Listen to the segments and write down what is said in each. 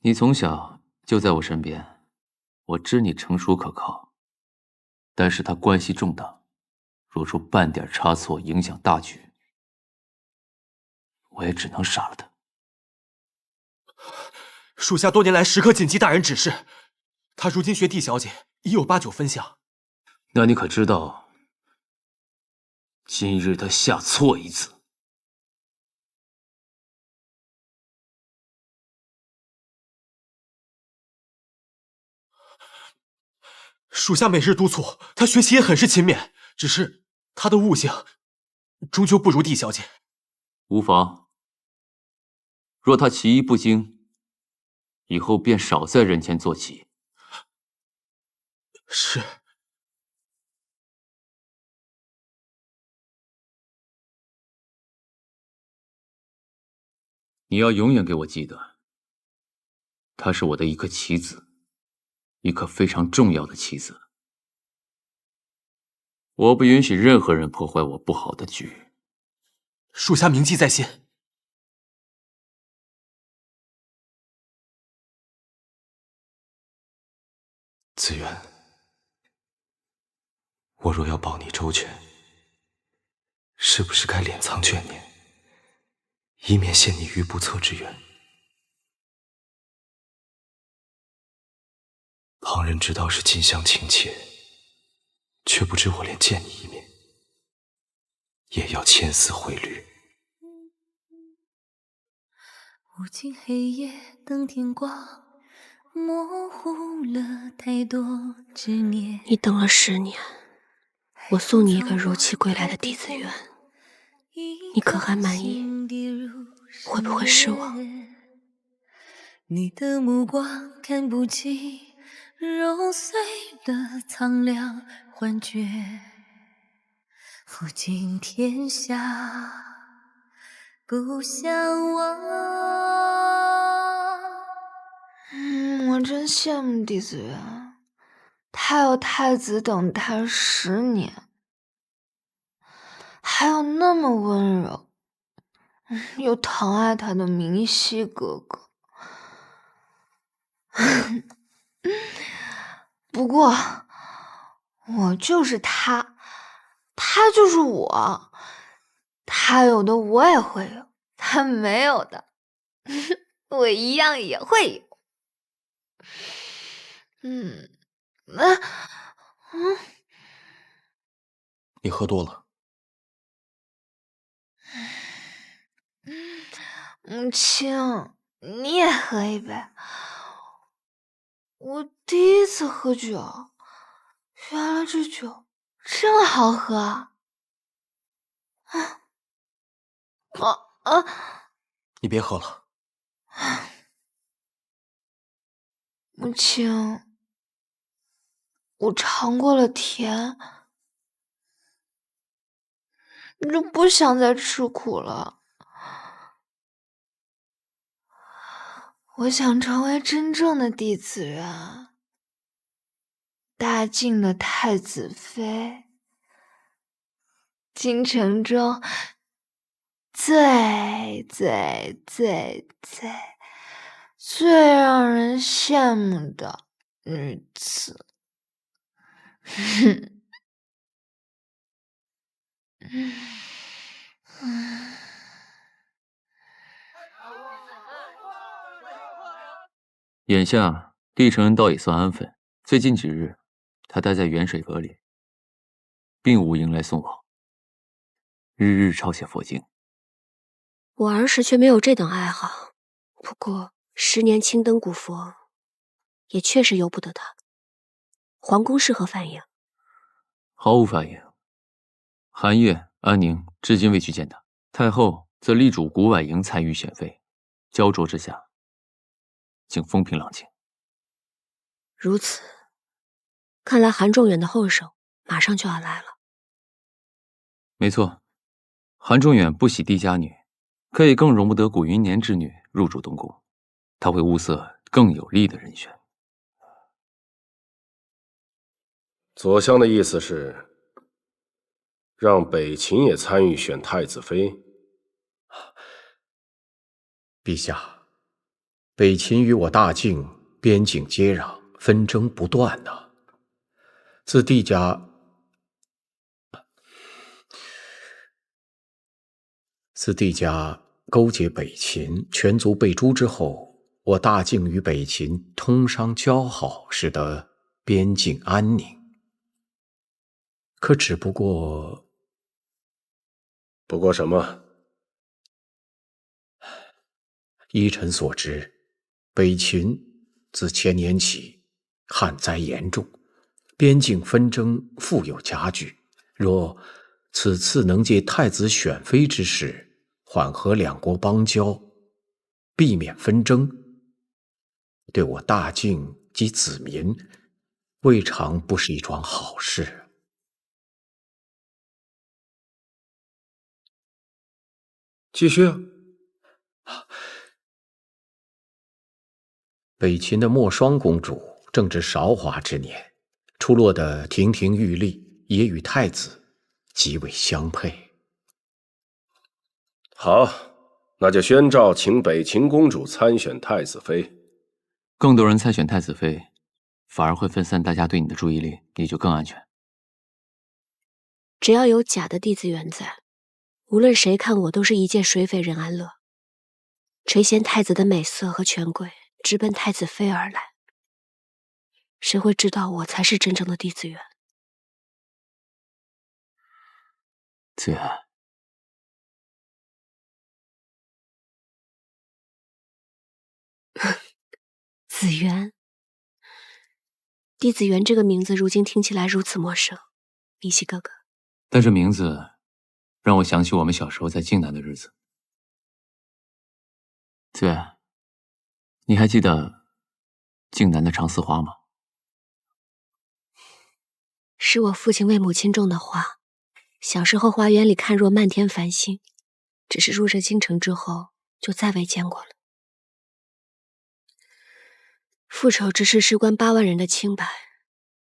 你从小就在我身边，我知你成熟可靠，但是他关系重大，若出半点差错，影响大局，我也只能杀了他。属下多年来时刻谨记大人指示，他如今学帝小姐已有8、9分像。那你可知道，今日他下错一字？属下每日督促他学习也很是勤勉，只是他的悟性终究不如帝小姐。无妨，若他棋艺不精，以后便少在人前坐棋。是。你要永远给我记得，她是我的一颗棋子，一颗非常重要的棋子。我不允许任何人破坏我不好的局。属下铭记在心。子渊，我若要保你周全，是不是该敛藏眷念，以免陷你于不测之缘？旁人知道是近乡情怯，却不知我连见你一面，也要千丝会虑。无尽黑夜等天光，模糊了太多执念。你等了10年，我送你一个如期归来的弟子渊，你可还满意？会不会失望？你的目光看不清，揉碎了苍凉幻觉，负尽天下不相忘。我真羡慕弟子渊，他有太子等他10年，还有那么温柔又疼爱他的明熙哥哥。不过，我就是他，他就是我，他有的我也会有，他没有的，我一样也会有。你喝多了。母亲，你也喝一杯。我第一次喝酒，原来这酒这么好喝啊！你别喝了。母亲，我尝过了甜，就不想再吃苦了。我想成为真正的弟子渊，大晋的太子妃，京城中最让人羡慕的女子。眼下帝承恩倒也算安分，最近几日，他待在元水阁里，并无迎来送往，日日抄写佛经。我儿时却没有这等爱好，不过10年青灯古佛，也确实由不得他。皇宫是何反应？毫无反应。韩烨、安宁至今未去见他，太后则力主古婉莹参与选妃，焦灼之下，竟风平浪静。如此，看来韩仲远的后手马上就要来了。没错，韩仲远不喜帝家女，可以更容不得古云年之女入主东宫，他会物色更有利的人选。左相的意思是，让北秦也参与选太子妃。陛下，北秦与我大晋边境接壤，纷争不断呐。自帝家勾结北秦，全族被诛之后，我大晋与北秦通商交好，使得边境安宁。可只不过什么？依臣所知，北秦自前年起旱灾严重，边境纷争复有加剧。若此次能借太子选妃之事，缓和两国邦交，避免纷争，对我大晋及子民，未尝不是一桩好事。继续啊。北秦的莫双公主正值韶华之年，出落得亭亭玉立，也与太子极为相配。好，那就宣诏请北秦公主参选太子妃。更多人参选太子妃，反而会分散大家对你的注意力，你就更安全。只要有假的弟子缘在，无论谁看我都是一介水匪任安乐，垂涎太子的美色和权贵，直奔太子妃而来。谁会知道我才是真正的弟子缘？子源，子源，弟子源这个名字如今听起来如此陌生，明熙哥哥。但这名字让我想起我们小时候在靖南的日子。子源，你还记得靖南的长丝花吗？是我父亲为母亲种的花，小时候花园里看若漫天繁星，只是入这京城之后就再未见过了。复仇之事事关8万人的清白，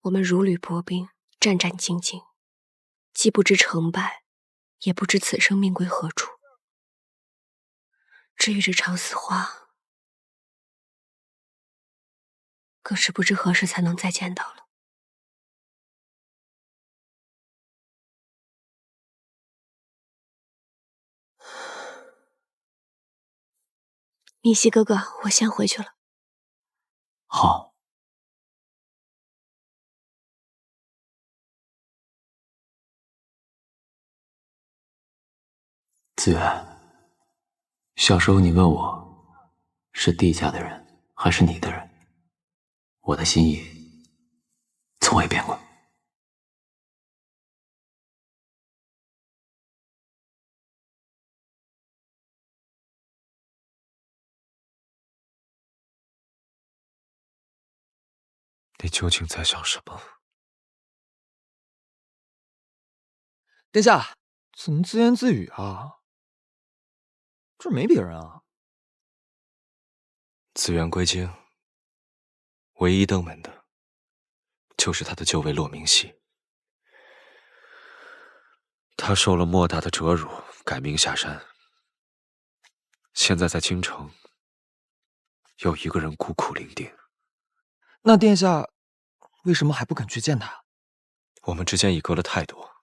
我们如履薄冰，战战兢兢，既不知成败，也不知此生命归何处。至于这长丝花，更是不知何时才能再见到了。明熙哥哥，我先回去了。好。子源，小时候你问我是帝家的人还是你的人，我的心意从未变过。你究竟在想什么？殿下，怎么自言自语啊？这没别人啊。子源归京，唯一登门的，就是他的旧尉骆明熙。他受了莫大的折辱，改名下山。现在在京城，有一个人孤苦伶仃。那殿下为什么还不肯去见他？我们之间已隔了太多，